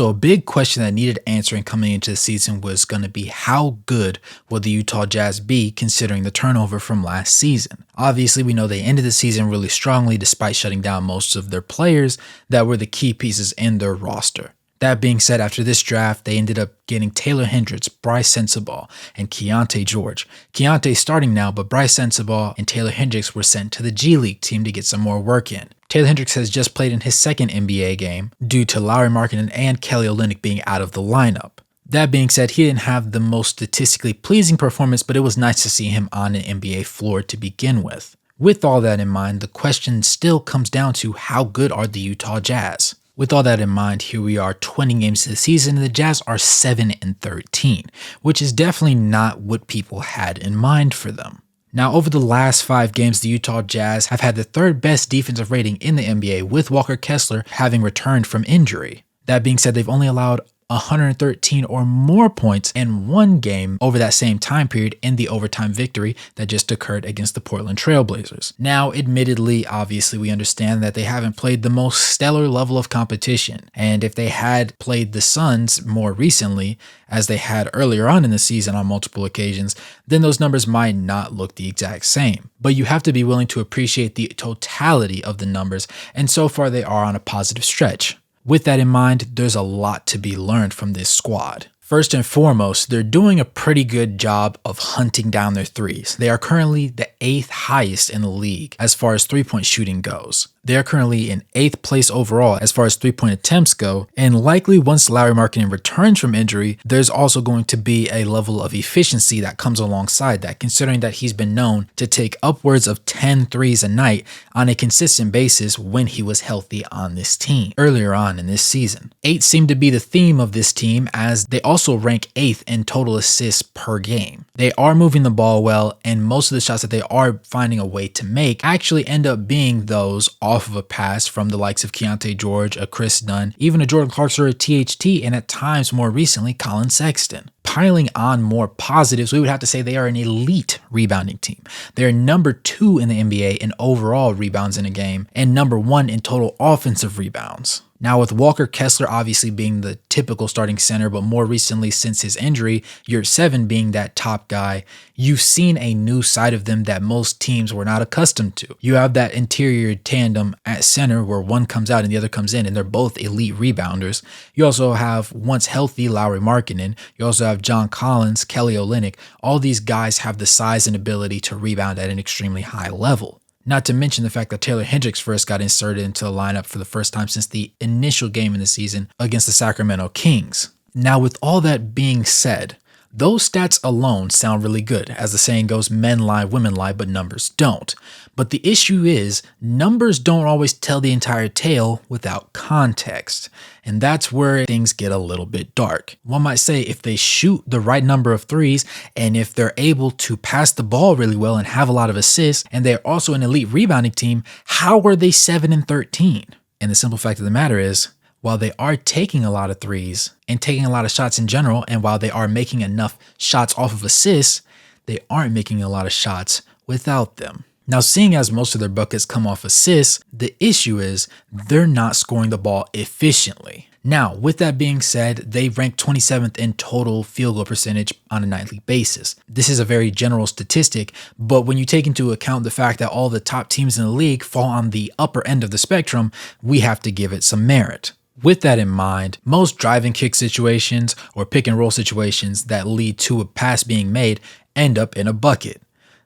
So a big question that needed answering coming into the season was going to be how good will the Utah Jazz be considering the turnover from last season? Obviously, we know they ended the season really strongly despite shutting down most of their players that were the key pieces in their roster. That being said, after this draft, they ended up getting Taylor Hendricks, Bryce Sensabaugh, and Keontae George. Keontae starting now, but Bryce Sensabaugh and Taylor Hendricks were sent to the G League team to get some more work in. Taylor Hendricks has just played in his second NBA game due to Lauri Markkanen and Kelly Olynyk being out of the lineup. That being said, he didn't have the most statistically pleasing performance, but it was nice to see him on an NBA floor to begin with. With all that in mind, the question still comes down to how good are the Utah Jazz? With all that in mind, here we are 20 games to the season and the Jazz are 7-13, which is definitely not what people had in mind for them. Now, over the last 5 games, the Utah Jazz have had the 3rd best defensive rating in the NBA, with Walker Kessler having returned from injury. That being said, they've only allowed 113 or more points in one game over that same time period in the overtime victory that just occurred against the Portland Trail Blazers. Now, admittedly, obviously, we understand that they haven't played the most stellar level of competition, and if they had played the Suns more recently, as they had earlier on in the season on multiple occasions, then those numbers might not look the exact same. But you have to be willing to appreciate the totality of the numbers, and so far they are on a positive stretch. With that in mind, there's a lot to be learned from this squad. First and foremost, they're doing a pretty good job of hunting down their threes. They are currently the 8th highest in the league as far as three-point shooting goes. They are currently in 8th place overall as far as three-point attempts go, and likely once Lauri Markkanen returns from injury, there's also going to be a level of efficiency that comes alongside that, considering that he's been known to take upwards of 10 threes a night on a consistent basis when he was healthy on this team earlier on in this season. 8 seemed to be the theme of this team, as they also rank 8th in total assists per game. They are moving the ball well, and most of the shots that they are finding a way to make actually end up being those off of a pass from the likes of Keontae George, a Chris Dunn, even a Jordan Clarkson or a THT, and at times more recently Colin Sexton. Piling on more positives, we would have to say they are an elite rebounding team. They're number 2 in the NBA in overall rebounds in a game and number 1 in total offensive rebounds. Now, with Walker Kessler obviously being the typical starting center, but more recently since his injury, Yurt-Seven being that top guy, you've seen a new side of them that most teams were not accustomed to. You have that interior tandem at center where one comes out and the other comes in, and they're both elite rebounders. You also have, once healthy, Lauri Markkanen. You also have John Collins, Kelly Olynyk. All these guys have the size and ability to rebound at an extremely high level. Not to mention the fact that Taylor Hendricks first got inserted into the lineup for the first time since the initial game in the season against the Sacramento Kings. Now, with all that being said, those stats alone sound really good. As the saying goes, men lie, women lie, but numbers don't. But the issue is, numbers don't always tell the entire tale without context. And that's where things get a little bit dark. One might say if they shoot the right number of threes, and if they're able to pass the ball really well and have a lot of assists, and they're also an elite rebounding team, how are they 7-13? And the simple fact of the matter is, while they are taking a lot of threes and taking a lot of shots in general, and while they are making enough shots off of assists, they aren't making a lot of shots without them. Now, seeing as most of their buckets come off assists, the issue is they're not scoring the ball efficiently. Now, with that being said, they rank 27th in total field goal percentage on a nightly basis. This is a very general statistic, but when you take into account the fact that all the top teams in the league fall on the upper end of the spectrum, we have to give it some merit. With that in mind, most drive and kick situations or pick and roll situations that lead to a pass being made end up in a bucket.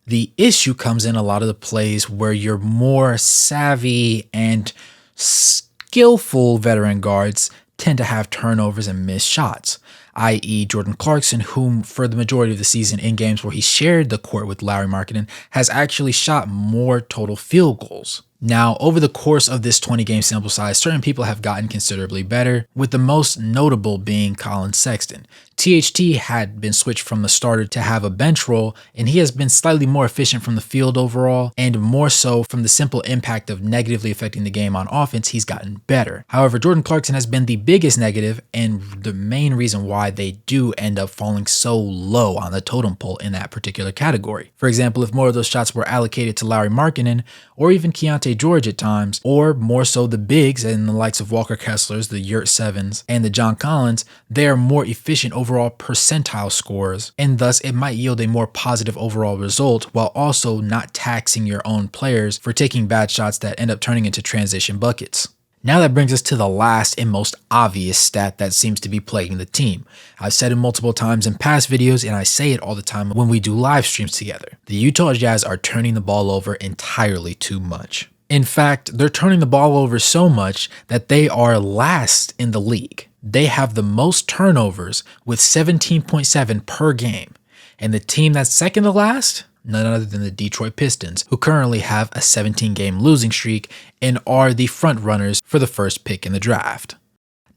The issue comes in a lot of the plays where your more savvy and skillful veteran guards tend to have turnovers and missed shots, i.e. Jordan Clarkson, whom for the majority of the season in games where he shared the court with Lauri Markkanen has actually shot more total field goals. Now, over the course of this 20-game sample size, certain people have gotten considerably better, with the most notable being Colin Sexton. THT had been switched from the starter to have a bench role, and he has been slightly more efficient from the field overall, and more so from the simple impact of negatively affecting the game on offense, he's gotten better. However, Jordan Clarkson has been the biggest negative, and the main reason why they do end up falling so low on the totem pole in that particular category. For example, if more of those shots were allocated to Lauri Markkanen, or even Keontae George at times, or more so the bigs and the likes of Walker Kesslers, the Yurt Sevens, and the John Collins, they are more efficient overall percentile scorers, and thus it might yield a more positive overall result while also not taxing your own players for taking bad shots that end up turning into transition buckets. Now that brings us to the last and most obvious stat that seems to be plaguing the team. I've said it multiple times in past videos, and I say it all the time when we do live streams together. The Utah Jazz are turning the ball over entirely too much. In fact, they're turning the ball over so much that they are last in the league. They have the most turnovers with 17.7 per game. And the team that's second to last? None other than the Detroit Pistons, who currently have a 17-game losing streak and are the front runners for the first pick in the draft.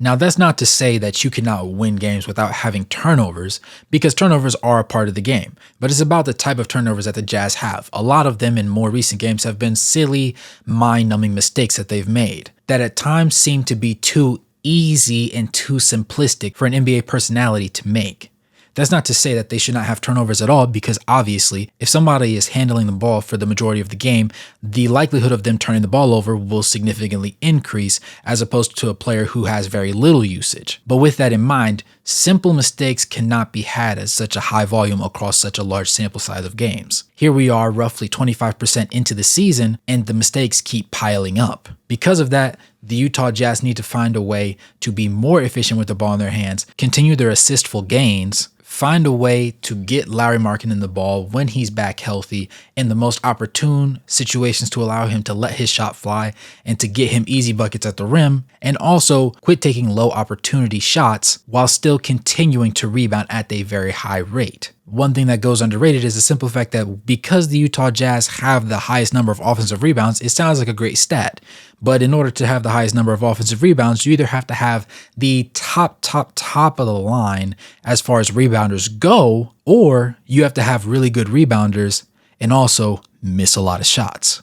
Now, that's not to say that you cannot win games without having turnovers, because turnovers are a part of the game, but it's about the type of turnovers that the Jazz have. A lot of them in more recent games have been silly, mind-numbing mistakes that they've made that at times seem to be too easy and too simplistic for an NBA personality to make. That's not to say that they should not have turnovers at all, because obviously, if somebody is handling the ball for the majority of the game, the likelihood of them turning the ball over will significantly increase as opposed to a player who has very little usage. But with that in mind, simple mistakes cannot be had at such a high volume across such a large sample size of games. Here we are roughly 25% into the season, and the mistakes keep piling up. Because of that, the Utah Jazz need to find a way to be more efficient with the ball in their hands, continue their assistful gains, find a way to get Lauri Markkanen the ball when he's back healthy in the most opportune situations to allow him to let his shot fly and to get him easy buckets at the rim, and also quit taking low opportunity shots while still continuing to rebound at a very high rate. One thing that goes underrated is the simple fact that because the Utah Jazz have the highest number of offensive rebounds, it sounds like a great stat. But in order to have the highest number of offensive rebounds, you either have to have the top of the line as far as rebounders go, or you have to have really good rebounders and also miss a lot of shots.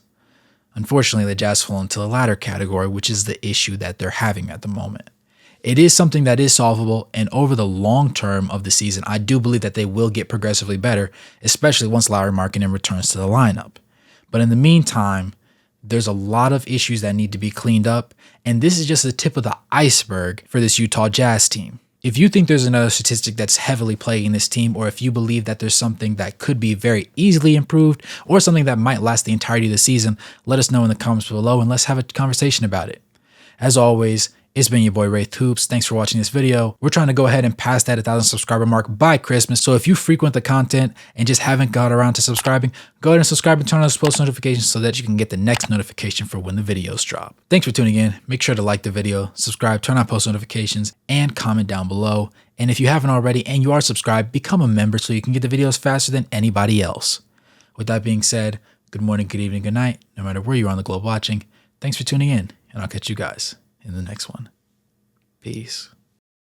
Unfortunately, the Jazz fall into the latter category, which is the issue that they're having at the moment. It is something that is solvable, and over the long term of the season, I do believe that they will get progressively better, especially once Lauri Markkanen returns to the lineup. But in the meantime, there's a lot of issues that need to be cleaned up, and this is just the tip of the iceberg for this Utah Jazz team. If you think there's another statistic that's heavily plaguing this team, or if you believe that there's something that could be very easily improved, or something that might last the entirety of the season, let us know in the comments below, and let's have a conversation about it. As always, it's been your boy Wraith Hoops. Thanks for watching this video. We're trying to go ahead and pass that 1,000 subscriber mark by Christmas. So if you frequent the content and just haven't got around to subscribing, go ahead and subscribe and turn on those post notifications so that you can get the next notification for when the videos drop. Thanks for tuning in. Make sure to like the video, subscribe, turn on post notifications, and comment down below. And if you haven't already and you are subscribed, become a member so you can get the videos faster than anybody else. With that being said, good morning, good evening, good night, no matter where you are on the globe watching. Thanks for tuning in, and I'll catch you guys in the next one. Peace.